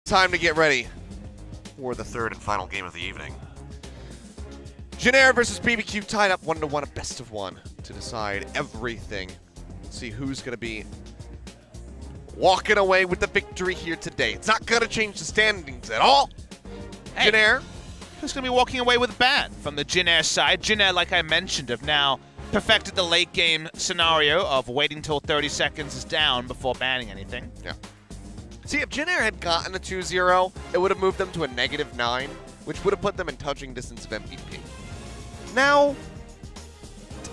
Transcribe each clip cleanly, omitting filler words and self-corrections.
Time to get ready for the third and final game of the evening. Jin versus BBQ tied up 1-1, a best of one to decide everything. See who's going to be walking away with the victory here today. It's not going to change the standings at all. Hey, Jin who's going to be walking away with a ban from the Jin side? Jin, like I mentioned, have now perfected the late game scenario of waiting till 30 seconds is down before banning anything. Yeah. See, if Jin had gotten a 2-0, it would have moved them to a -9, which would have put them in touching distance of MVP. Now,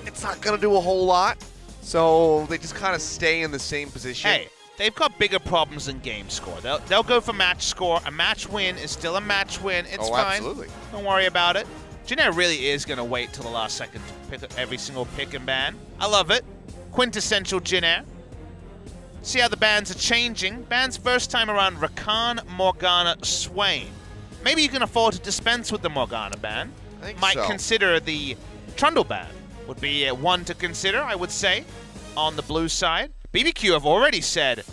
it's not going to do a whole lot, so they just kind of stay in the same position. Hey, they've got bigger problems than game score. They'll go for match score. A match win is still a match win. It's fine. Absolutely. Don't worry about it. Jin really is going to wait till the last second to pick up every single pick and ban. I love it. Quintessential Jin. See how the bans are changing. Bans first time around Rakan, Morgana, Swain. Maybe you can afford to dispense with the Morgana ban. I think Might so. consider the Trundle ban. Would be one to consider, I would say, on the blue side. BBQ have already said,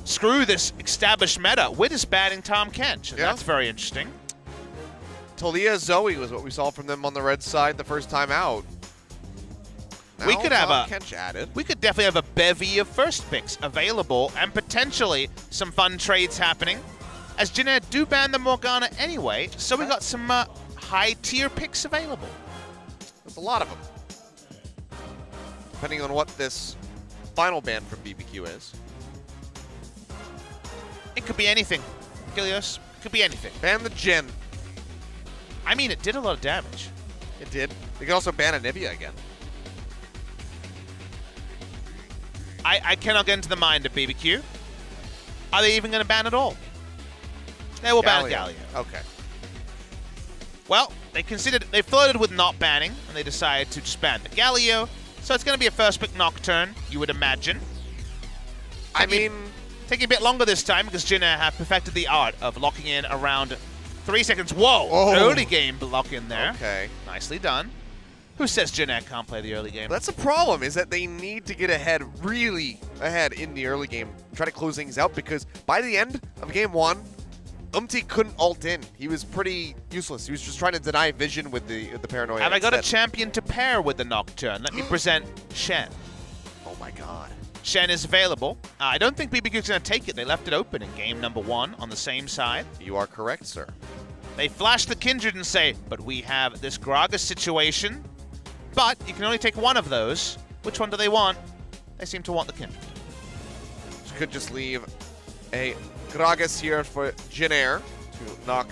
screw this established meta. We're just banning Tahm Kench. And that's very interesting. Talia Zoe was what we saw from them on the red side the first time out. Now We could have Tahm Kench added. We could definitely have a bevy of first picks available and potentially some fun trades happening. As Jin do ban the Morgana anyway, so we got some high-tier picks available. There's a lot of them. Depending on what this final ban from BBQ is. It could be anything. Gilios, it could be anything. Ban the Jin. I mean, it did a lot of damage. It did. They could also ban Anivia again. I cannot get into the mind of BBQ. Are they even going to ban at all? They will ban Galio. Okay. Well, they flirted with not banning, and they decided to just ban the Galio. So it's going to be a first pick Nocturne, you would imagine. Taking a bit longer this time because Jin have perfected the art of locking in around 3 seconds. Whoa! Oh. Early game lock in there. Okay. Nicely done. Who says Jin can't play the early game? That's the problem, is that they need to get ahead, really ahead in the early game. Try to close things out because by the end of game one, couldn't ult in. He was pretty useless. He was just trying to deny vision with the paranoia. Have I got a champion to pair with the Nocturne? Let me present Shen. Oh my god. Shen is available. I don't think BBQ's going to take it. They left it open in game number 1 on the same side. You are correct, sir. They flash the Kindred and say, but we have this Gragas situation. But you can only take one of those. Which one do they want? They seem to want the Kindred. Could just leave a Gragas here for Jin to knock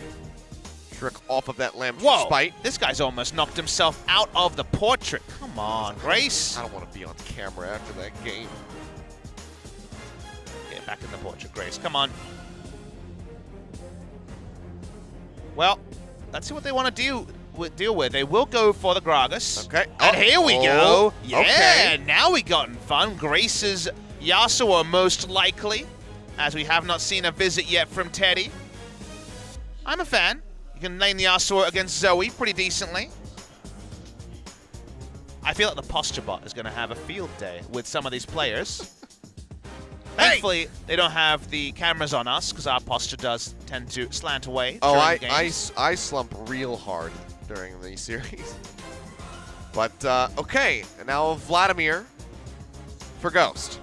Trick off of that Lamb Whoa! Spite. This guy's almost knocked himself out of the portrait. Come on, Grace. I don't want to be on camera after that game. Get back in the portrait, Grace. Come on. Well, let's see what they want to deal with. They will go for the Gragas. Okay. And here we go. Yeah, okay. Now we gotten fun. Grace's Yasuo most likely, as we have not seen a visit yet from Teddy. I'm a fan. You can lane the Yasuo against Zoe pretty decently. I feel like the posture bot is going to have a field day with some of these players. Thankfully, they don't have the cameras on us because our posture does tend to slant away. Oh, games. I slump real hard during the series. But, okay. And now Vladimir for Ghost.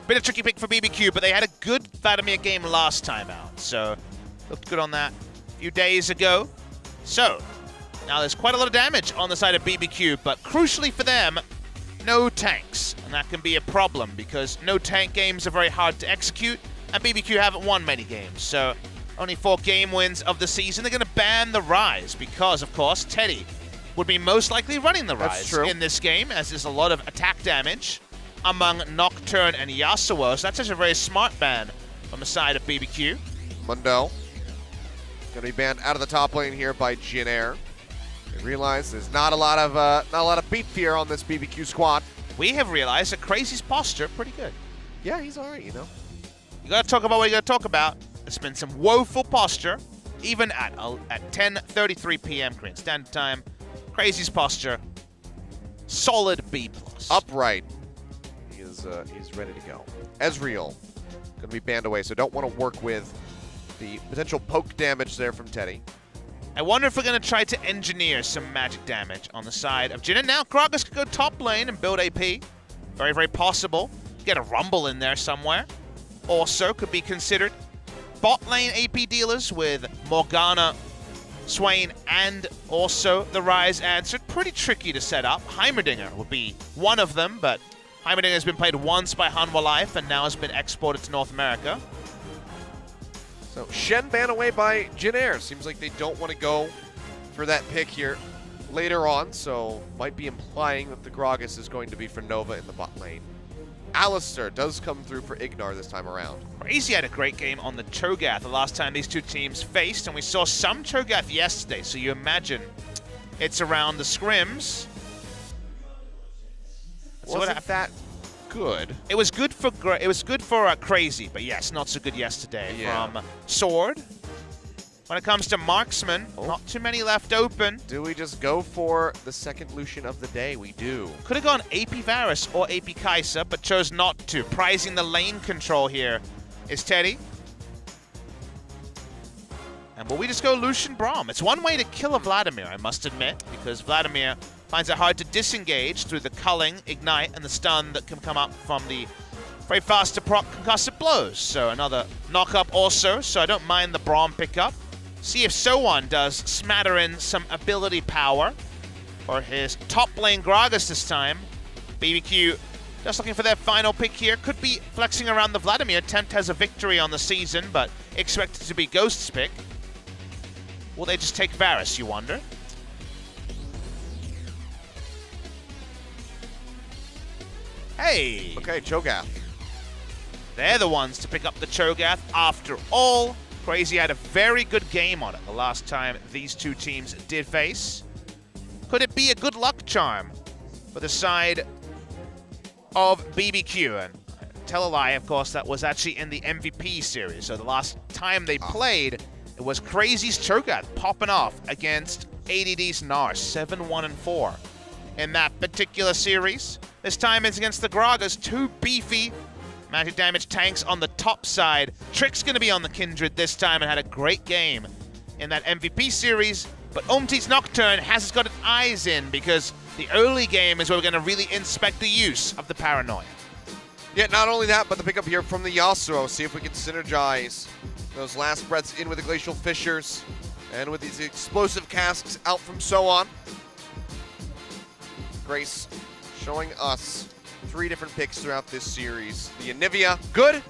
Bit of tricky pick for BBQ, but they had a good Vladimir game last time out. So, looked good on that a few days ago. So, now there's quite a lot of damage on the side of BBQ, but crucially for them, no tanks. And that can be a problem because no tank games are very hard to execute, and BBQ haven't won many games. So, only 4 game wins of the season. They're going to ban the Rise because, of course, Teddy would be most likely running the Rise in this game, as there's a lot of attack damage among Nocturne and Yasuo. So that's actually a very smart ban from the side of BBQ. Mundo going to be banned out of the top lane here by Jin. They realize there's not a lot of beef here on this BBQ squad. We have realized that Crazy's posture pretty good. Yeah, he's all right, you know. You got to talk about what you got to talk about. It's been some woeful posture, even at 10:33 p.m. Korean Standard Time. Crazy's posture, solid B+. Upright. He's ready to go. Ezreal going to be banned away, so don't want to work with The potential poke damage there from Teddy. I wonder if we're going to try to engineer some magic damage on the side of Jin. And now Gragas could go top lane and build AP. Very, very possible. Get a Rumble in there somewhere. Also could be considered. Bot lane AP dealers with Morgana, Swain, and also the Rise answered. Pretty tricky to set up. Heimerdinger would be one of them, but Heimerdinger has been played once by Hanwha Life and now has been exported to North America. So Shen ban away by Jin Air. Seems like they don't want to go for that pick here later on, so might be implying that the Gragas is going to be for Nova in the bot lane. Alistair does come through for Ignar this time around. Crazy had a great game on the Cho'Gath the last time these two teams faced, and we saw some Cho'Gath yesterday, so you imagine it's around the scrims. Wasn't that good? It was good for Crazy, but yes, not so good yesterday from Sword. When it comes to Marksman, not too many left open. Do we just go for the second Lucian of the day? We do. Could have gone AP Varus or AP Kai'Sa, but chose not to. Prizing the lane control here is Teddy. And will we just go Lucian Braum? It's one way to kill a Vladimir, I must admit, because Vladimir finds it hard to disengage through the culling, ignite, and the stun that can come up from the very fast to proc concussive blows. So another knock-up also, so I don't mind the Braum pickup. See if Sowan does smatter in some ability power for his top lane Gragas this time. BBQ just looking for their final pick here. Could be flexing around the Vladimir. Tempt has a victory on the season, but expected to be Ghost's pick. Will they just take Varus, you wonder? Hey! Okay, Cho'Gath. They're the ones to pick up the Cho'Gath after all. Crazy had a very good game on it the last time these two teams did face. Could it be a good luck charm for the side of BBQ? And tell a lie, of course, that was actually in the MVP series. So the last time they played, it was Crazy's Cho'Gath popping off against ADD's Gnar, 7-1-4 in that particular series. This time it's against the Gragas, two beefy magic damage tanks on the top side. Trick's going to be on the Kindred this time and had a great game in that MVP series. But Umtit's Nocturne hasn't got its eyes in because the early game is where we're going to really inspect the use of the Paranoia. Yeah, not only that, but the pickup here from the Yasuo. See if we can synergize those last breaths in with the Glacial Fissures and with these explosive casks out from Sowan. Grace showing us 3 different picks throughout this series. The Anivia, good.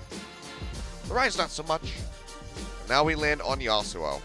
The Rise, not so much. Now we land on Yasuo.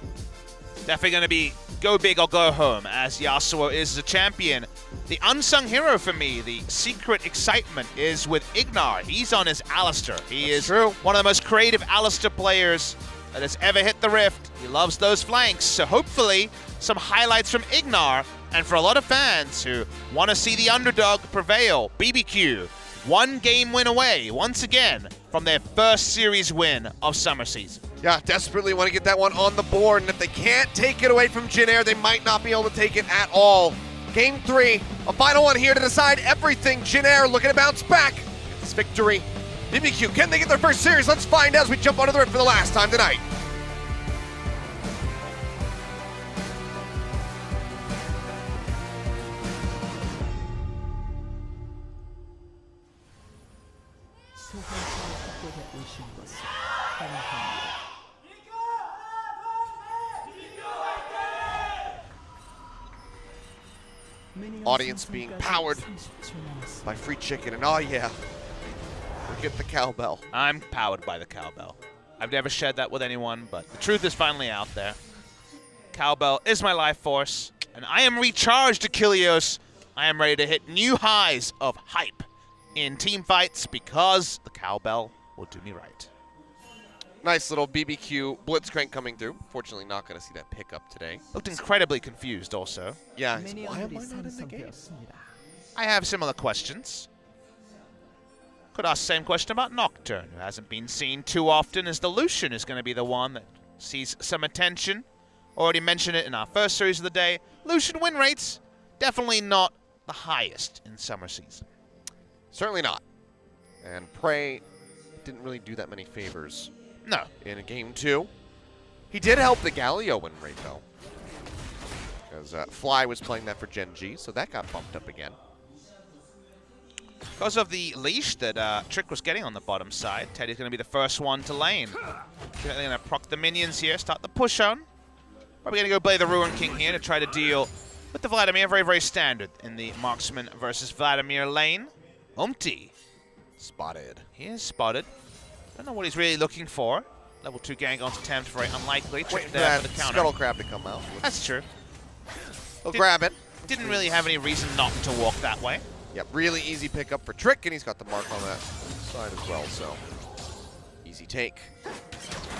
Definitely going to be go big or go home, as Yasuo is the champion. The unsung hero for me, the secret excitement, is with Ignar. He's on his Alistair. He is one of the most creative Alistair players that has ever hit the Rift. He loves those flanks, so hopefully some highlights from Ignar. And for a lot of fans who want to see the underdog prevail, BBQ, 1 game win away, once again, from their first series win of summer season. Yeah, desperately want to get that one on the board, and if they can't take it away from Jin Air, they might not be able to take it at all. Game 3, a final one here to decide everything. Jin Air looking to bounce back. This victory. BBQ, can they get their first series? Let's find out as we jump onto the Rift for the last time tonight. Audience being powered by free chicken, and oh yeah, forget the cowbell. I'm powered by the cowbell. I've never shared that with anyone, but the truth is finally out there. Cowbell is my life force, and I am recharged, Achilleos. I am ready to hit new highs of hype in team fights because the cowbell will do me right. Nice little BBQ Blitzcrank coming through. Fortunately, not going to see that pickup today. Looked incredibly confused also. Yeah, why am I not in the game? I have similar questions. Could ask the same question about Nocturne, who hasn't been seen too often, as the Lucian is going to be the one that sees some attention. Already mentioned it in our first series of the day. Lucian win rates, definitely not the highest in summer season. Certainly not. And Prey didn't really do that many favors. No. In a game 2. He did help the Galio win rate, though. Because Fly was playing that for Gen G, so that got bumped up again. Because of the leash that Trick was getting on the bottom side, Teddy's going to be the first one to lane. They're going to proc the minions here, start the push on. Probably going to go play the Ruin King here to try to deal with the Vladimir. Very, very standard in the Marksman versus Vladimir lane. Umti. Spotted. He is spotted. Don't know what he's really looking for. Level 2 gank onto Tempt, very unlikely. Waiting for that Scuttle Crab to come out. That's true. He'll grab it. Didn't really have any reason not to walk that way. Yep, really easy pickup for Trick, and he's got the mark on that side as well, so easy take.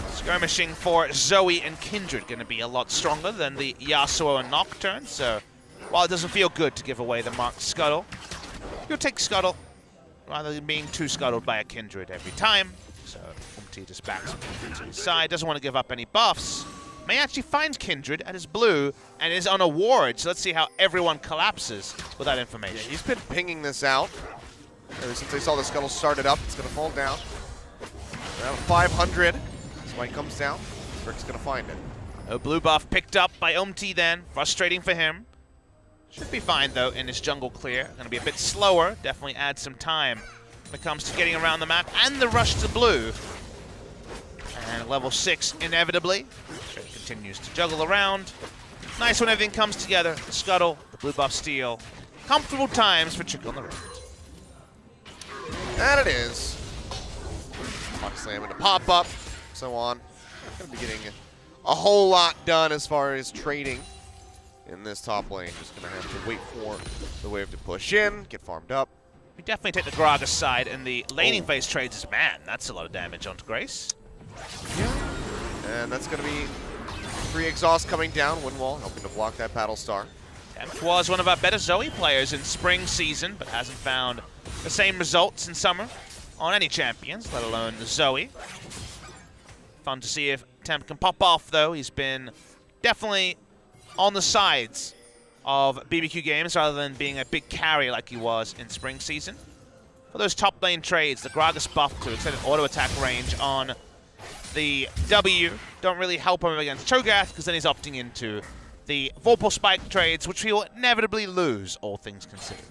Skirmishing for Zoe and Kindred going to be a lot stronger than the Yasuo and Nocturne, so while it doesn't feel good to give away the marked Scuttle, you'll take Scuttle rather than being too scuttled by a Kindred every time. So Umti just backs to his side, doesn't want to give up any buffs. May actually find Kindred at his blue and is on a ward, so let's see how everyone collapses with that information. Yeah, he's been pinging this out. Ever since they saw the Scuttle started up, it's going to fall down. Around 500. So when it comes down, Rick's going to find it. No blue buff picked up by Umti then. Frustrating for him. Should be fine, though, in his jungle clear. Going to be a bit slower. Definitely add some time when it comes to getting around the map. And the rush to blue. And level 6, inevitably. Continues to juggle around. Nice when everything comes together. The Scuttle, the blue buff steal. Comfortable times for Trick on the Rift. And it is. Puck slam into pop up, so on. Going to be getting a whole lot done as far as trading in this top lane. Just going to have to wait for the wave to push in, get farmed up. We definitely take the Gragas side in the laning phase trades as man. That's a lot of damage onto Grace. Yeah. And that's going to be 3 exhaust coming down. Windwall helping to block that Battle Star. Tempt was one of our better Zoe players in spring season, but hasn't found the same results in summer on any champions, let alone Zoe. Fun to see if Tempt can pop off, though. He's been definitely on the sides of BBQ games rather than being a big carry like he was in spring season. For those top lane trades, the Gragas buff to extended auto attack range on the W don't really help him against Cho'Gath, because then he's opting into the Vorpal Spike trades, which he will inevitably lose, all things considered.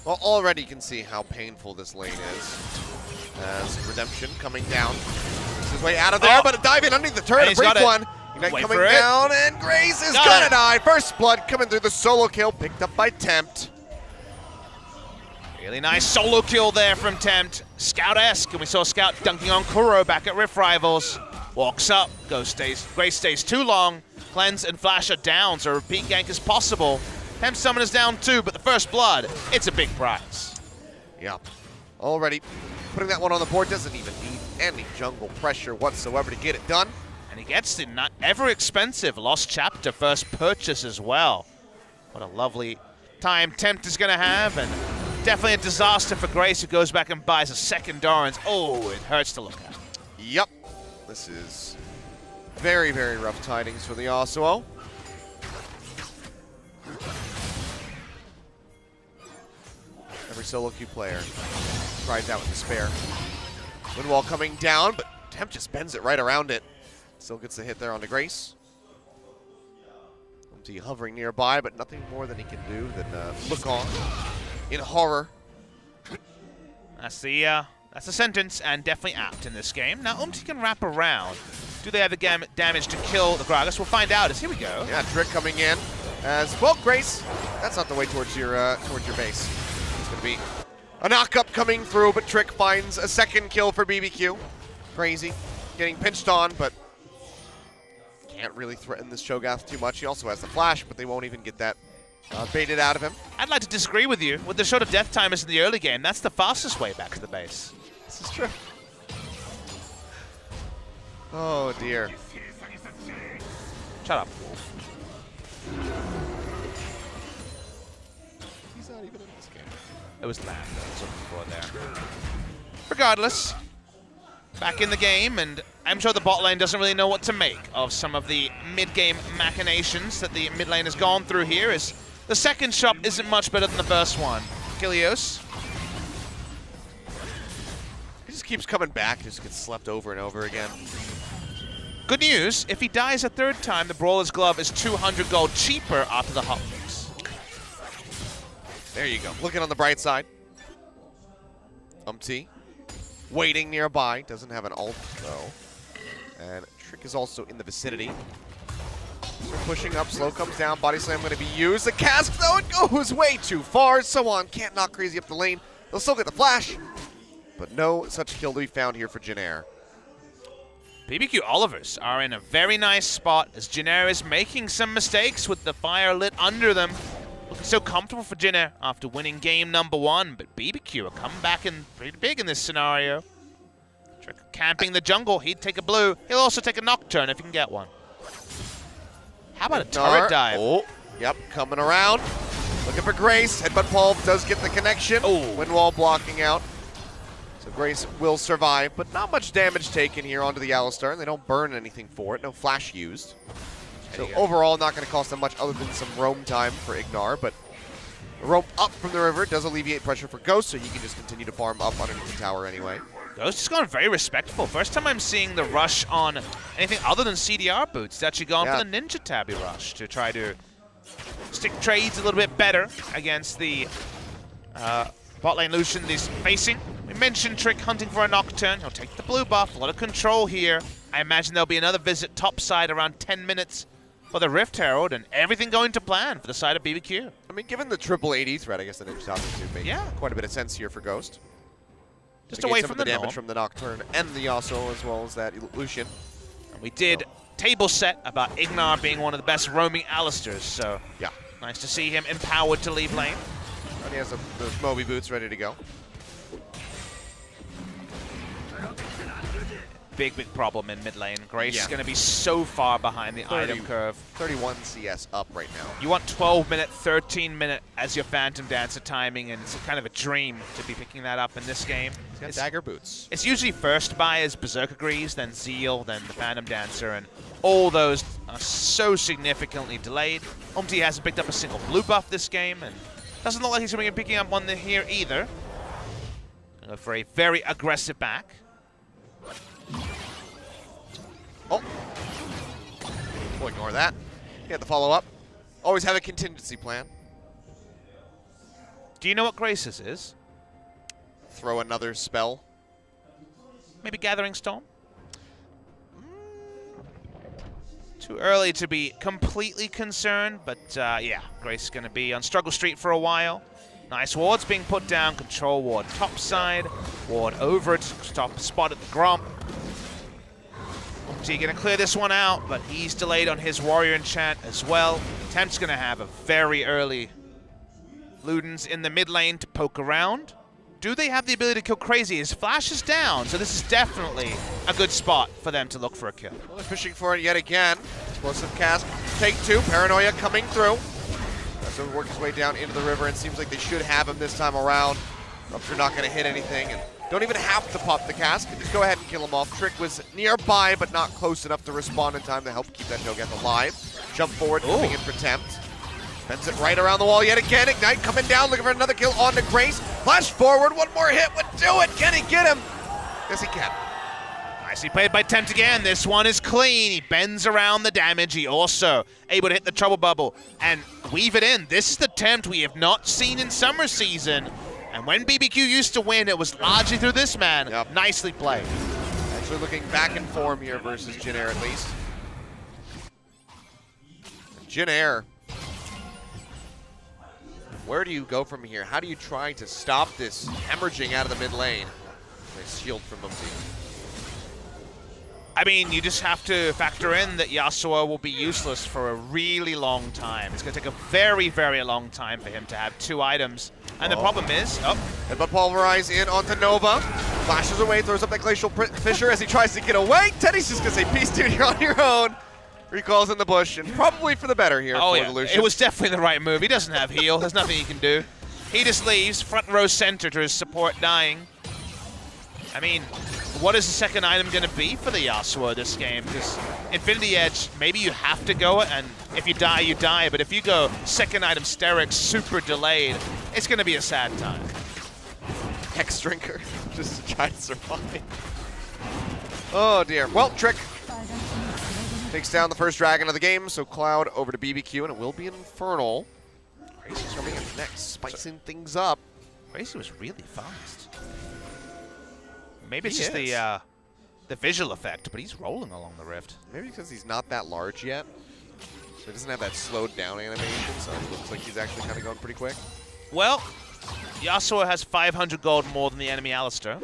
Well, already you can see how painful this lane is. As Redemption coming down. This is way out of there, but a dive in underneath the turret, a brief one. Ignite coming down, and Grace is gonna die. First blood coming through, the solo kill picked up by Tempt. Really nice solo kill there from Tempt. Scout-esque, and we saw Scout dunking on Kuro back at Rift Rivals. Walks up, Grace stays too long. Cleanse and Flash are down, so a repeat gank is possible. Tempt summon is down too, but the first blood, it's a big prize. Yep. Already putting that one on the board, doesn't even need any jungle pressure whatsoever to get it done. And he gets the not ever expensive Lost Chapter first purchase as well. What a lovely time Tempt is going to have, and definitely a disaster for Grace, who goes back and buys a second Doran's. Oh, it hurts to look at. Yep. This is very, very rough tidings for the Yasuo. Every solo queue player cries out in despair. Windwall coming down, but Tempt just bends it right around it. Still gets the hit there onto Grace. Umti hovering nearby, but nothing more than he can do than look on in horror. That's the sentence, and definitely apt in this game. Now Umti can wrap around. Do they have the damage to kill the Gragas? We'll find out. Here we go. Yeah, Trick coming in as well. Grace, that's not the way towards your base. It's gonna be a knock-up coming through, but Trick finds a second kill for BBQ. Crazy, getting pinched on, but can't really threaten this Cho'Gath too much. He also has the flash, but they won't even get that baited out of him. I'd like to disagree with you. With the shorter death timers in the early game, that's the fastest way back to the base. This is true. Oh dear. Shut up. He's not even in this game. It was Lamb that I was looking for there. Regardless, back in the game, and I'm sure the bot lane doesn't really know what to make of some of the mid-game machinations that the mid lane has gone through here, as the second shop isn't much better than the first one. Kilios. He just keeps coming back, just gets slept over and over again. Good news, if he dies a third time, the Brawler's Glove is 200 gold cheaper after the hotfix. There you go. Looking on the bright side. Waiting nearby. Doesn't have an ult, though. And Trick is also in the vicinity. They're pushing up. Slow comes down. Body slam going to be used. The cask, though, it goes way too far. So on. Can't knock Crazy up the lane. They'll still get the flash. But no such kill to be found here for Jin Air. BBQ Olivers are in a very nice spot as Jin Air is making some mistakes with the fire lit under them. Looking so comfortable for Jin Air after winning game number 1, but BBQ are coming back in pretty big in this scenario. Trick camping the jungle, he'd take a blue. He'll also take a Nocturne if he can get one. How about a turret dive? Oh, yep, coming around. Looking for Grace. Headbutt Paul does get the connection. Oh. Wind wall blocking out. So Grace will survive, but not much damage taken here onto the Alistar. They don't burn anything for it. No flash used. So overall, not going to cost them much other than some roam time for Ignar, but the roam up from the river does alleviate pressure for Ghost, so he can just continue to farm up underneath the tower anyway. Ghost has gone very respectful. First time I'm seeing the rush on anything other than CDR boots. It's actually gone for the Ninja Tabby rush to try to stick trades a little bit better against the bot lane Lucian he's facing. We mentioned Trick hunting for a Nocturne. He'll take the blue buff. A lot of control here. I imagine there'll be another visit topside around 10 minutes for the Rift Herald, and everything going to plan for the side of BBQ. I mean, given the triple AD threat, I guess the Ninja Tabby would make quite a bit of sense here for Ghost. Just away from the damage from the Nocturne and the Yasuo, as well as that Lucian. And we did table set about Ignar being one of the best roaming Alistars, so yeah, nice to see him empowered to leave lane. And he has those Moby boots ready to go. Big problem in mid lane. Grace is going to be so far behind the item curve. 31 CS up right now. You want 12-minute, 13-minute as your Phantom Dancer timing, and it's kind of a dream to be picking that up in this game. He's got dagger boots. It's usually first buy as Berserker Greaves, then Zeal, then the Phantom Dancer, and all those are so significantly delayed. Umti hasn't picked up a single blue buff this game, and doesn't look like he's going to be picking up one here either. Go for a very aggressive back. Oh. We'll ignore that. He had the follow-up. Always have a contingency plan. Do you know what Grace's is? Throw another spell. Maybe Gathering Storm? Too early to be completely concerned, but yeah, Grace is going to be on Struggle Street for a while. Nice wards being put down. Control ward topside. Ward over it. Stop spot at the Gromp. Umti going to clear this one out, but he's delayed on his Warrior Enchant as well. Tempt's going to have a very early Ludens in the mid lane to poke around. Do they have the ability to kill Crazy? His flash is down, so this is definitely a good spot for them to look for a kill. Well, they're fishing for it yet again. Explosive cast. Take two. Paranoia coming through. So he works his way down into the river, and seems like they should have him this time around. Rupture not going to hit anything, and don't even have to pop the cask. Just go ahead and kill him off. Trick was nearby, but not close enough to respond in time to help keep that Cho'Gath alive. Jump forward, coming in for Tempt. Bends it right around the wall yet again. Ignite coming down, looking for another kill onto Grace. Flash forward, one more hit would do it. Can he get him? Yes, he can. Nicely played by Tempt again. This one is clean. He bends around the damage. He also able to hit the trouble bubble and weave it in. This is the Tempt we have not seen in summer season. And when BBQ used to win, it was largely through this man. Yep. Nicely played. Actually looking back in form here versus Jin Air at least. Jin Air. Where do you go from here? How do you try to stop this hemorrhaging out of the mid lane? Nice shield from Umti. I mean, you just have to factor in that Yasuo will be useless for a really long time. It's going to take a very, very long time for him to have two items. And the problem is... Headbutt Pulverize in onto Nova. Flashes away, throws up that Glacial Fissure as he tries to get away. Teddy's just going to say, peace, dude, you're on your own. Recalls in the bush, and probably for the better here for the Lucian. It was definitely the right move. He doesn't have heal. There's nothing he can do. He just leaves, front row center to his support dying. I mean, what is the second item going to be for the Yasuo this game? Because Infinity Edge, maybe you have to go it, and if you die, you die. But if you go second item Sterix, super delayed, it's going to be a sad time. Hex Drinker, just to try to survive. Oh dear. Well, Trick Takes down the first dragon of the game, so Cloud over to BBQ, and it will be an Infernal. Crazy's coming in next, spicing things up. Crazy was really fast. Maybe it's just the visual effect, but he's rolling along the rift. Maybe because he's not that large yet, so he doesn't have that slowed down animation, so it looks like he's actually kind of going pretty quick. Well, Yasuo has 500 gold more than the enemy Alistar.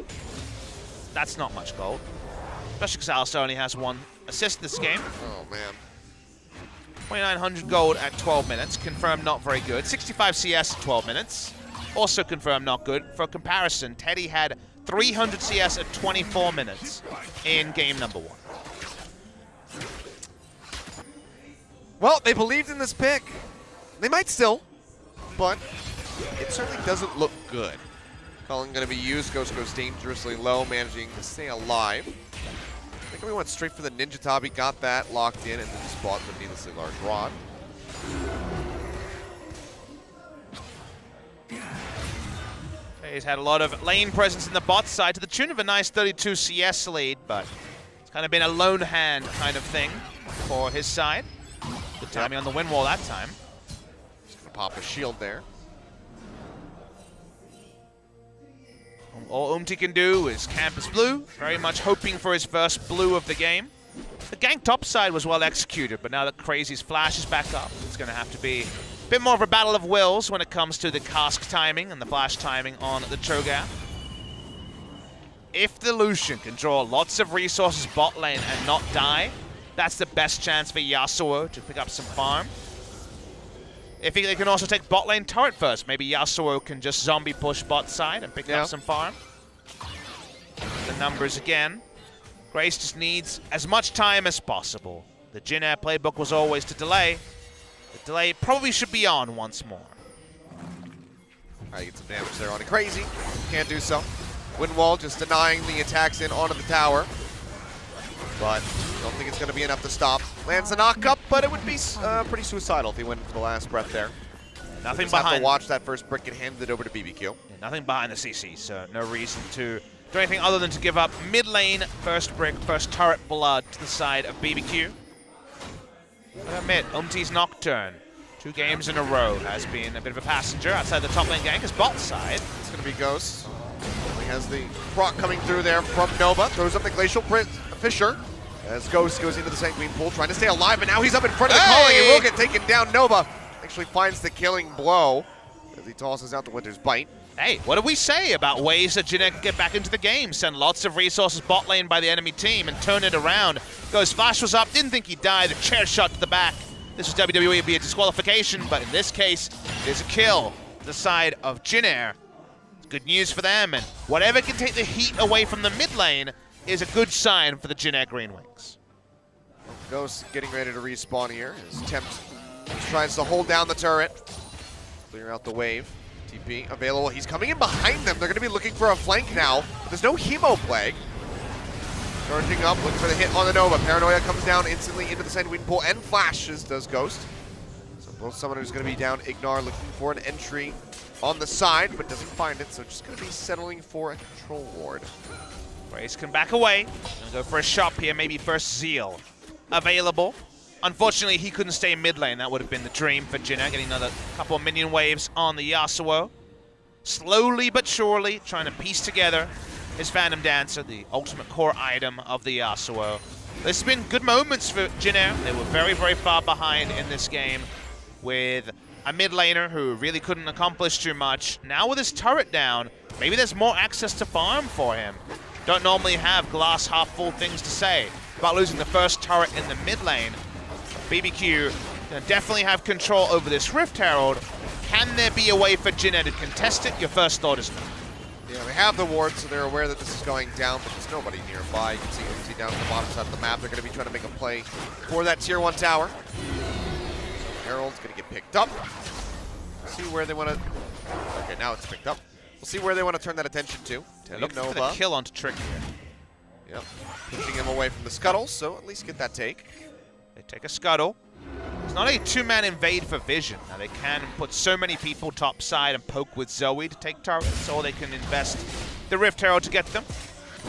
That's not much gold, especially because Alistar only has 1 assist this game. Oh, man. 2,900 gold at 12 minutes. Confirmed not very good. 65 CS at 12 minutes. Also confirmed not good. For comparison, Teddy had 300 CS at 24 minutes in game number 1. Well, they believed in this pick. They might still, but it certainly doesn't look good. Cullen going to be used. Ghost goes dangerously low, managing to stay alive. I think we went straight for the Ninja Tabi, got that locked in, and then just bought the needlessly large rod. He's had a lot of lane presence in the bot side to the tune of a nice 32 CS lead, but it's kind of been a lone hand kind of thing for his side. Good timing on the win wall that time. Just going to pop a shield there. All Umti can do is camp his blue, very much hoping for his first blue of the game. The gank topside was well executed, but now that Crazy's flash is back up, it's going to have to be a bit more of a battle of wills when it comes to the cask timing and the flash timing on the Cho'Gath. If the Lucian can draw lots of resources bot lane and not die, that's the best chance for Yasuo to pick up some farm. If they can also take bot lane turret first, maybe Yasuo can just zombie push bot side and pick up some farm. The numbers again. Grace just needs as much time as possible. The Jin Air playbook was always to delay. The delay probably should be on once more. I get some damage there on it. Crazy. Can't do so. Wind wall just denying the attacks in onto the tower. But don't think it's going to be enough to stop. Lands a knock-up, but it would be pretty suicidal if he went for the last breath there. Nothing just behind. Have to watch that first brick get handed over to BBQ. Yeah, nothing behind the CC, so no reason to do anything other than to give up mid lane, first brick, first turret blood to the side of BBQ. But I admit, Umti's Nocturne, 2 games in a row, has been a bit of a passenger outside the top lane gank. His bot side. It's going to be Ghost. He has the proc coming through there from Nova. Throws up the Glacial Fisher. As Ghost goes into the Sanguine Pool, trying to stay alive, but now he's up in front of the calling and will get taken down. Nova actually finds the killing blow as he tosses out the Winter's Bite. Hey, what do we say about ways that Jin Air can get back into the game? Send lots of resources bot lane by the enemy team and turn it around. Ghost flash was up, didn't think he'd die, the chair shot to the back. This was WWE, it'd be a disqualification, but in this case, there's a kill to the side of Jin Air. It's good news for them, and whatever can take the heat away from the mid lane is a good sign for the Jin Air Green Wings. Ghost getting ready to respawn here. His attempt tries to hold down the turret. Clear out the wave. TP available. He's coming in behind them. They're going to be looking for a flank now. But there's no Hemo Plague. Charging up, looking for the hit on the Nova. Paranoia comes down instantly into the Sanguine Pool and flashes, does Ghost. So both summoners going to be down. Ignar looking for an entry on the side, but doesn't find it. So just going to be settling for a control ward. Grace can back away. Gonna go for a shop here, maybe first Zeal available. Unfortunately, he couldn't stay mid lane. That would have been the dream for Jin Air, getting another couple of minion waves on the Yasuo. Slowly but surely trying to piece together his Phantom Dancer, the ultimate core item of the Yasuo. There's been good moments for Jin Air. They were very, very far behind in this game with a mid laner who really couldn't accomplish too much. Now with his turret down, maybe there's more access to farm for him. Don't normally have glass half full things to say about losing the first turret in the mid lane. BBQ definitely have control over this Rift Herald. Can there be a way for Jin Air to contest it? Your first thought is no. Yeah, they have the ward, so they're aware that this is going down, but there's nobody nearby. You can see Uzi down at the bottom side of the map. They're going to be trying to make a play for that tier 1 tower. So Herald's going to get picked up. See where they want to... Okay, now it's picked up. We'll see where they want to turn that attention to. Looking for the kill onto Trick here. Yep, pushing him away from the scuttle, so at least get that take. They take a scuttle. It's not a 2-man invade for vision. Now they can put so many people topside and poke with Zoe to take turrets, or they can invest the Rift Herald to get them.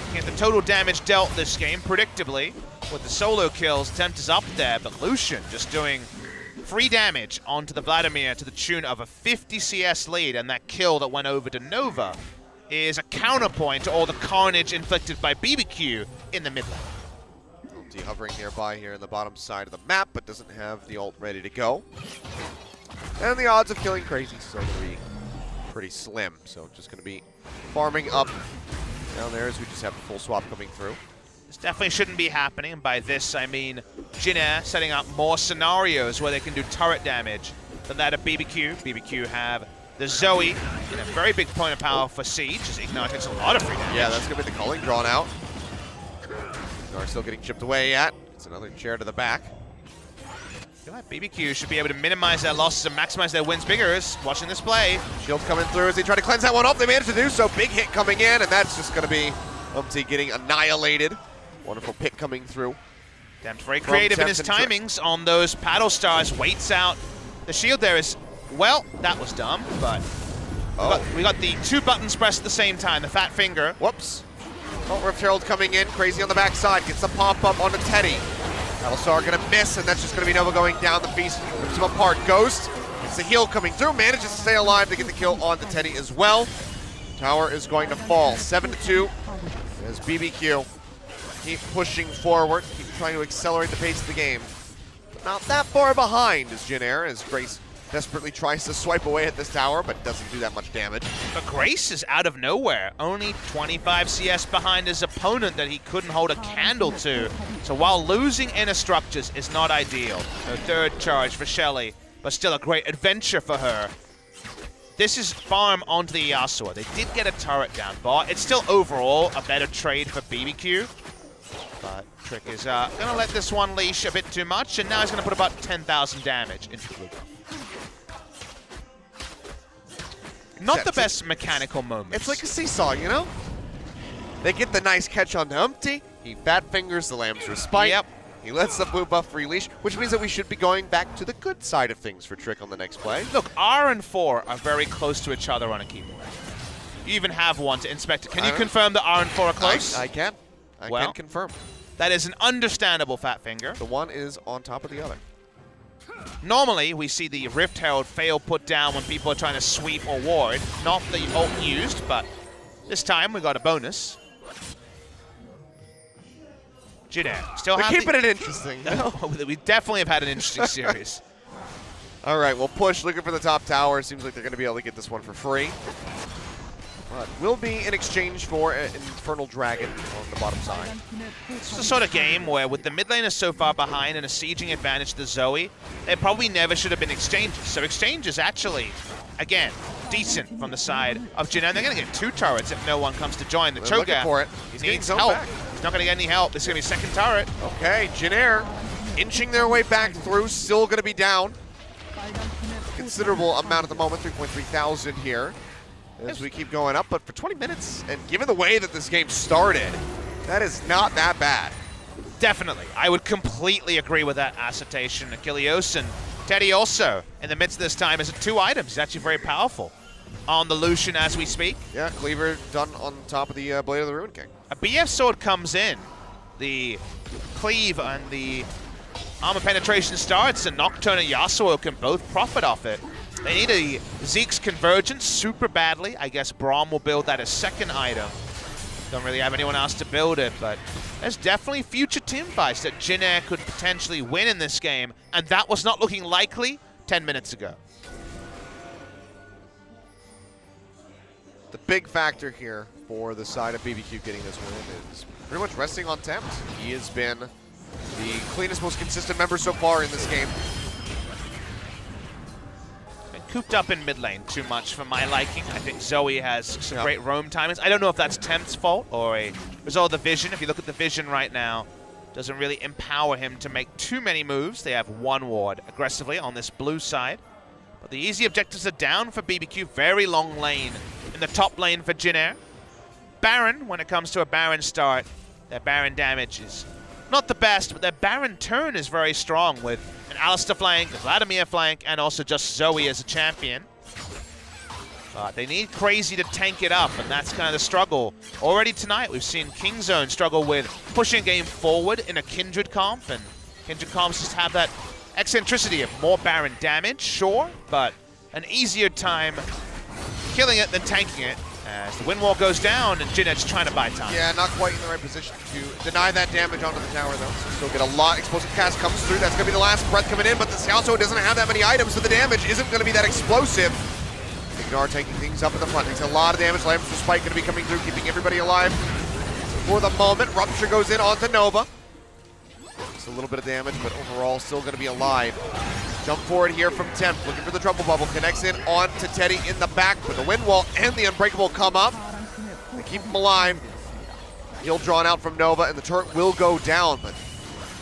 Looking at the total damage dealt this game, predictably, with the solo kills, Tempt is up there, but Lucian just doing free damage onto the Vladimir to the tune of a 50 CS lead, and that kill that went over to Nova is a counterpoint to all the carnage inflicted by BBQ in the mid lane. LT hovering nearby here in the bottom side of the map, but doesn't have the ult ready to go. And the odds of killing Crazy still going to be pretty slim, so just going to be farming up down there as we just have the full swap coming through. This definitely shouldn't be happening, and by this I mean Jin setting up more scenarios where they can do turret damage than that of BBQ. BBQ have the Zoe in a very big point of power for Siege, as Ignite takes a lot of free damage. Yeah, that's going to be the culling drawn out. Ignite still getting chipped away at. It's another chair to the back. I feel like BBQ should be able to minimize their losses and maximize their wins bigger as watching this play. Shield coming through as they try to cleanse that one off. They managed to do so. Big hit coming in, and that's just going to be Umpty getting annihilated. Wonderful pick coming through. Tempt very creative in his timings on those paddle stars. Waits out. The shield there is, well, that was dumb, but we got the two buttons pressed at the same time. The fat finger. Whoops. Oh, Rift Herald coming in. Crazy on the backside. Gets the pop-up onto Teddy. Battlestar going to miss, and that's just going to be Nova going down the feast. Rips him apart. Ghost. It's the heal coming through. Manages to stay alive to get the kill on the Teddy as well. Tower is going to fall. 7-2 as BBQ keep pushing forward, keep trying to accelerate the pace of the game. But not that far behind is Jin as Grace desperately tries to swipe away at this tower, but doesn't do that much damage. But Grace is out of nowhere, only 25 CS behind his opponent that he couldn't hold a candle to. So while losing inner structures is not ideal, no third charge for Shelly, but still a great adventure for her. This is farm onto the Yasuo. They did get a turret down, but it's still overall a better trade for BBQ. But Trick is going to let this one leash a bit too much, and now he's going to put about 10,000 damage into the blue buff. Not the best mechanical moment. It's like a seesaw, you know? They get the nice catch on the Umpty. He fat fingers the Lamb's Respite. Yep. He lets the blue buff release, which means that we should be going back to the good side of things for Trick on the next play. Look, R and 4 are very close to each other on a keyboard. You even have one to inspect it. Can you confirm that R and 4 are close? I can. I can confirm. That is an understandable fat finger. The one is on top of the other. Normally, we see the Rift Herald fail put down when people are trying to sweep or ward. Not the ult used, but this time we got a bonus. Jin still We're keeping it interesting. We definitely have had an interesting series. All right, we'll push, looking for the top tower. Seems like they're going to be able to get this one for free. But will be in exchange for an Infernal Dragon on the bottom side. It's the sort of game where with the mid laners so far behind and a sieging advantage to the Zoe, they probably never should have been exchanges. So exchanges actually, again, decent from the side of Jin. And they're going to get 2 turrets if no one comes to join. The Cho'Gath for it. needs help. He's not going to get any help. This is going to be second turret. Okay, Jin inching their way back through, still going to be down. Considerable amount at the moment, 3.3 thousand here as we keep going up. But for 20 minutes, and given the way that this game started, that is not that bad. Definitely. I would completely agree with that assertion. Achilleos and Teddy also, in the midst of this time, is 2 items. He's actually very powerful on the Lucian as we speak. Yeah, Cleaver done on top of the Blade of the Ruin King. A BF sword comes in. The cleave and the armor penetration starts, and Nocturne and Yasuo can both profit off it. They need a Zeke's Convergence super badly. I guess Braum will build that as second item. Don't really have anyone else to build it, but there's definitely future teamfights that Jin could potentially win in this game, and that was not looking likely 10 minutes ago. The big factor here for the side of BBQ getting this win is pretty much resting on Tempt. He has been the cleanest, most consistent member so far in this game. Been cooped up in mid lane too much for my liking. I think Zoe has some great roam timings. I don't know if that's Tempt's fault or a result of the vision. If you look at the vision right now, doesn't really empower him to make too many moves. They have 1 ward aggressively on this blue side. But the easy objectives are down for BBQ. Very long lane in the top lane for Jin. Baron, when it comes to a Baron start, their Baron damage is not the best, but their Baron turn is very strong with an Alistar flank, a Vladimir flank, and also just Zoe as a champion. They need Crazy to tank it up, and that's kind of the struggle. Already tonight, we've seen Kingzone struggle with pushing game forward in a Kindred comp, and Kindred comps just have that eccentricity of more Baron damage, sure, but an easier time killing it than tanking it. As the wind wall goes down, and Jinet's trying to buy time. Yeah, not quite in the right position to deny that damage onto the tower, though. So still get a lot. Explosive cast comes through. That's going to be the last breath coming in, but this also doesn't have that many items, so the damage isn't going to be that explosive. Ignar taking things up in the front. Takes a lot of damage. Lambs for Spike going to be coming through, keeping everybody alive for the moment. Rupture goes in onto Nova. Just a little bit of damage, but overall still going to be alive. Jump forward here from Temp, looking for the trouble bubble. Connects in on to Teddy in the back, but the wind wall and the unbreakable come up. They keep him alive. Heal drawn out from Nova, and the turret will go down, but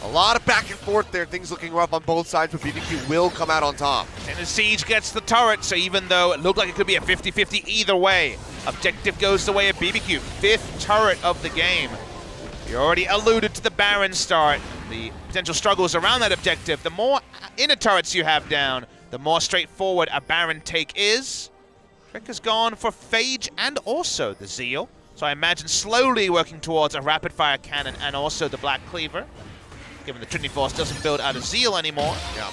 a lot of back and forth there. Things looking rough on both sides, but BBQ will come out on top. And the Siege gets the turret, so even though it looked like it could be a 50-50 either way, objective goes the way of BBQ. 5th turret of the game. You already alluded to the Baron start, the potential struggles around that objective. The more inner turrets you have down, the more straightforward a Baron take is. Trick has gone for Phage and also the Zeal, so I imagine slowly working towards a rapid-fire cannon and also the Black Cleaver, given the Trinity Force doesn't build out of Zeal anymore. Yeah.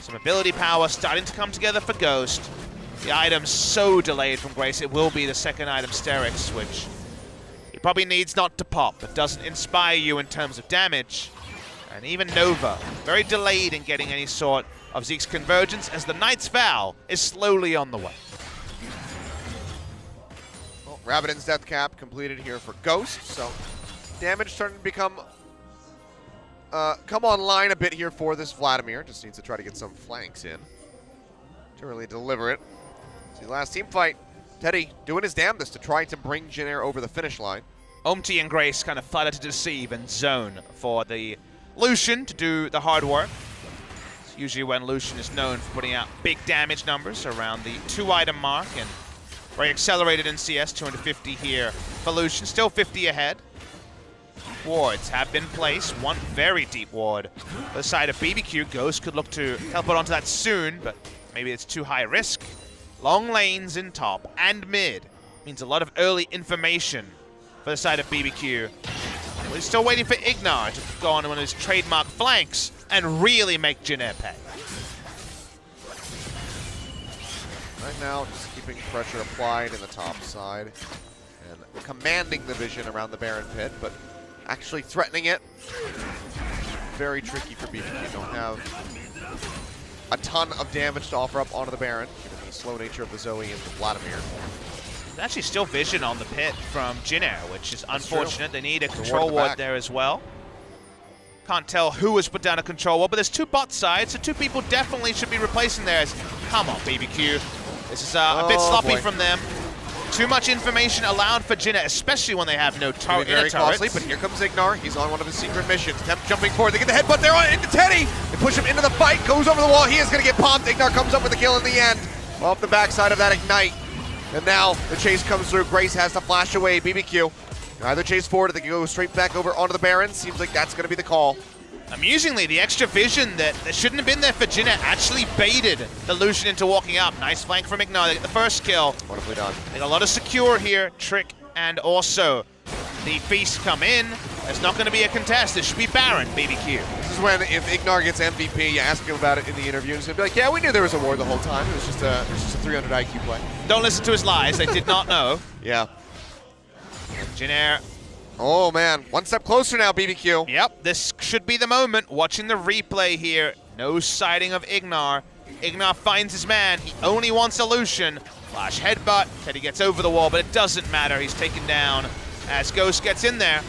Some ability power starting to come together for Ghost. The item's so delayed from Grace, it will be the second item, Sterix, which he probably needs not to pop, but doesn't inspire you in terms of damage. And even Nova, very delayed in getting any sort of Zeke's convergence, as the Knight's Vow is slowly on the way. Well, Rabadon's death cap completed here for Ghost, so damage starting to become come online a bit here for this Vladimir. Just needs to try to get some flanks in to really deliver it. See, last team fight, Teddy doing his damnedest to try to bring Jin Air over the finish line. Omti and Grace kind of flooded to deceive and zone for the Lucian to do the hard work. It's usually when Lucian is known for putting out big damage numbers around the 2-item mark, and very accelerated in CS, 250 here for Lucian, still 50 ahead. Wards have been placed, one very deep ward. The side of BBQ, Ghost could look to teleport onto that soon, but maybe it's too high risk. Long lanes in top and mid means a lot of early information for the side of BBQ. We're still waiting for Ignar to go on one of his trademark flanks and really make Jin Air pay. Right now, just keeping pressure applied in the top side and commanding the vision around the Baron pit, but actually threatening it, very tricky for BBQ. Don't have a ton of damage to offer up onto the Baron, given the slow nature of the Zoe and the Vladimir. There's actually still vision on the pit from Jin Air, which is unfortunate. They need a control ward ward there as well. Can't tell who has put down a control ward, but there's 2 bot sides, so 2 people definitely should be replacing theirs. Come on, BBQ. This is a bit sloppy from them. Too much information allowed for Jin Air, especially when they have no turret. Very costly, but here comes Ignar. He's on one of his secret missions. Temp jumping forward. They get the headbutt there on into Teddy. They push him into the fight. Goes over the wall. He is going to get popped. Ignar comes up with the kill in the end. Off the backside of that Ignite. And now the chase comes through. Grace has to flash away. BBQ either chase forward or they can go straight back over onto the Baron. Seems like that's going to be the call. Amusingly, the extra vision that shouldn't have been there for Jin Air actually baited the Lucian into walking up. Nice flank from Ignar. They get the first kill. Wonderfully done. They got a lot of secure here. Trick and also the Feast come in. There's not going to be a contest. This should be Baron, BBQ. This is when, if Ignar gets MVP, you ask him about it in the interview, and he's going to be like, yeah, we knew there was a war the whole time. It was just a 300 IQ play. Don't listen to his lies. They did not know. Yeah. Jin Air. Oh, man. One step closer now, BBQ. Yep, this should be the moment. Watching the replay here. No sighting of Ignar. Ignar finds his man. He only wants a Lucian. Flash headbutt. Teddy gets over the wall, but it doesn't matter. He's taken down as Ghost gets in there.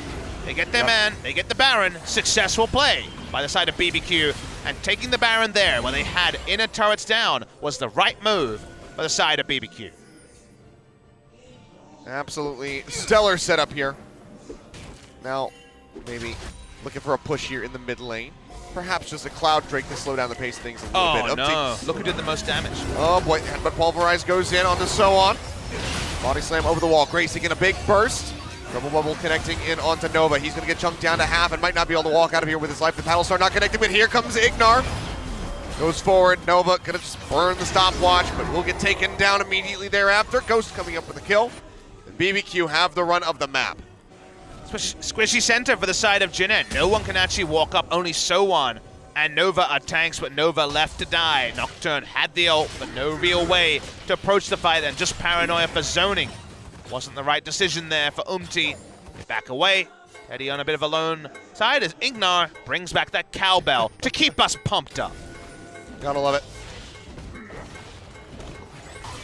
They get their man. They get the Baron. Successful play by the side of BBQ. And taking the Baron there when they had inner turrets down was the right move by the side of BBQ. Absolutely stellar setup here. Now, maybe looking for a push here in the mid lane. Perhaps just a Cloud Drake to slow down the pace of things a little bit. Oh, no. Look who did the most damage. Oh, boy. But Pulverize goes in on the So-On. Body slam over the wall. Gracie getting a big burst. Double bubble connecting in onto Nova. He's going to get chunked down to half and might not be able to walk out of here with his life. The Paddle Star not connected, but here comes Ignar. Goes forward, Nova gonna just burn the stopwatch, but will get taken down immediately thereafter. Ghost coming up with a kill. And BBQ have the run of the map. Squishy center for the side of Jin Air. No one can actually walk up, only So1 and Nova are tanks, but Nova left to die. Nocturne had the ult, but no real way to approach the fight, and just paranoia for zoning. Wasn't the right decision there for They back away. Eddie on a bit of a lone side as Ignar brings back that cowbell to keep us pumped up. Gotta love it.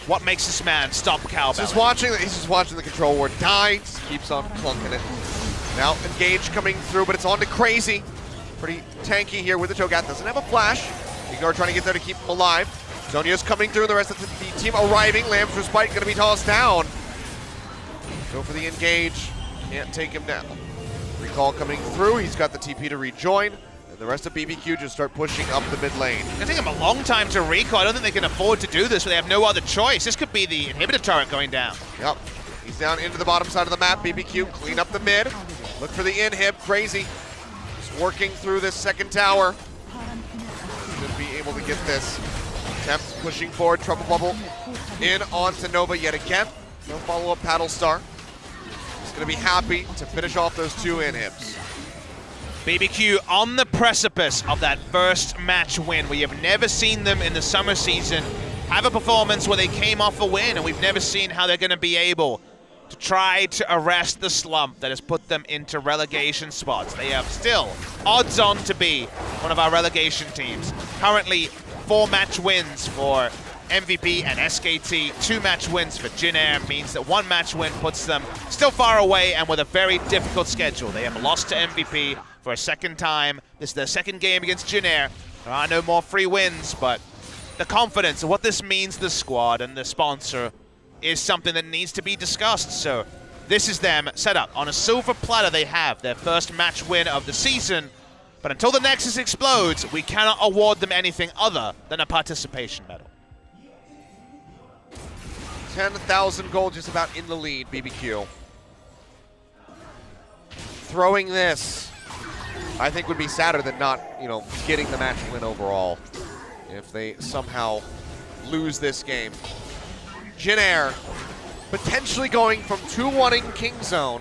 What makes this man stop cowbell? He's just watching the control ward die. Just keeps on clunking it. Now Engage coming through, but it's on to Crazy. Pretty tanky here with the Cho'Gath. Doesn't have a flash. Ignar trying to get there to keep him alive. Zonya's coming through. The rest of the team arriving. Lamb's Respite going to be tossed down. Go for the Engage. Can't take him down. Recall coming through. He's got the TP to rejoin. And the rest of BBQ just start pushing up the mid lane. It's going to take them a long time to recall. I don't think they can afford to do this, but they have no other choice. This could be the inhibitor turret going down. Yep. He's down into the bottom side of the map. BBQ clean up the mid. Look for the inhib. Crazy. Just working through this second tower. Should be able to get this. Temp pushing forward. Trouble Bubble in onto Nova yet again. No follow-up Paddle Star. He's going to be happy to finish off those two inhibs. BBQ on the precipice of that first match win. We have never seen them in the summer season have a performance where they came off a win, and we've never seen how they're going to be able to try to arrest the slump that has put them into relegation spots. They have still odds on to be one of our relegation teams. Currently 4 match wins for MVP and SKT, 2 match wins for Jin Air means that 1 match win puts them still far away and with a very difficult schedule. They have lost to MVP for a second time. This is their second game against Jin Air. There are no more free wins, but the confidence of what this means to the squad and the sponsor is something that needs to be discussed. So this is them set up on a silver platter. They have their first match win of the season, but until the Nexus explodes, we cannot award them anything other than a participation medal. 10,000 gold just about in the lead, BBQ. Throwing this, I think would be sadder than not, getting the match win overall if they somehow lose this game. Jin Air potentially going from 2-1ing King Zone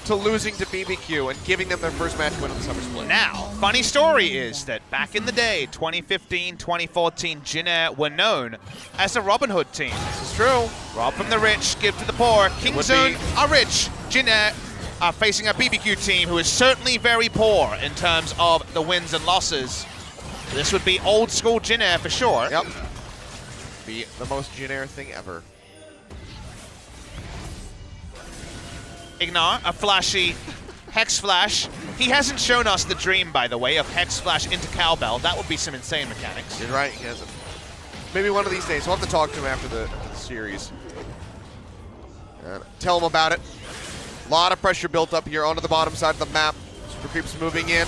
to losing to BBQ and giving them their first match win in the summer split. Now, funny story is that back in the day, 2015, 2014, Jin Air were known as the Robin Hood team. This is true. Rob from the rich, give to the poor. King Zone are rich. Jin Air are facing a BBQ team who is certainly very poor in terms of the wins and losses. This would be old school Jin Air for sure. Yep. Be the most Jin Air thing ever. Ignar, a flashy Hex Flash. He hasn't shown us the dream, by the way, of Hex Flash into Cowbell. That would be some insane mechanics. You're right, he hasn't. Maybe one of these days. We'll have to talk to him after the series. And tell him about it. A lot of pressure built up here onto the bottom side of the map. Super Creeps moving in.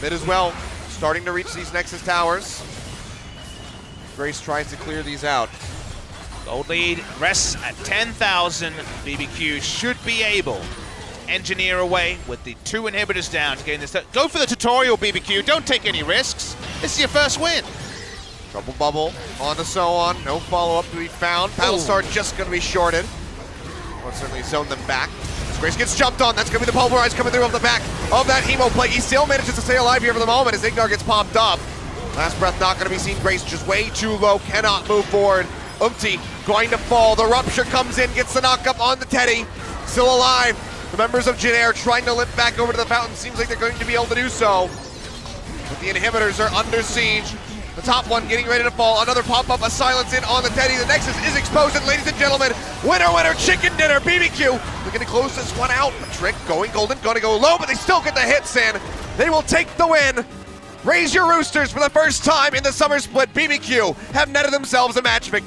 Mid as well. Starting to reach these Nexus towers. Grace tries to clear these out. Gold lead rests at 10,000. BBQ should be able to engineer away with the 2 inhibitors down to gain this. Go for the tutorial, BBQ. Don't take any risks. This is your first win. Trouble Bubble on the So1. No follow-up to be found. Battlestar just going to be shorted. Will certainly zone them back. As Grace gets jumped on, that's going to be the Pulverize coming through off the back of that Hemo Plague. He still manages to stay alive here for the moment as Ignar gets popped up. Last breath not going to be seen. Grace just way too low, cannot move forward. Going to fall. The Rupture comes in, gets the knock-up on the Teddy. Still alive. The members of Jin Air trying to limp back over to the fountain. Seems like they're going to be able to do so. But the inhibitors are under siege. The top one getting ready to fall. Another pop-up, a silence in on the Teddy. The Nexus is exposed, and ladies and gentlemen, winner, chicken dinner. BBQ looking to close this one out. A trick going golden, going to go low, but they still get the hits in. They will take the win. Raise your roosters for the first time in the summer split. BBQ have netted themselves a match victory.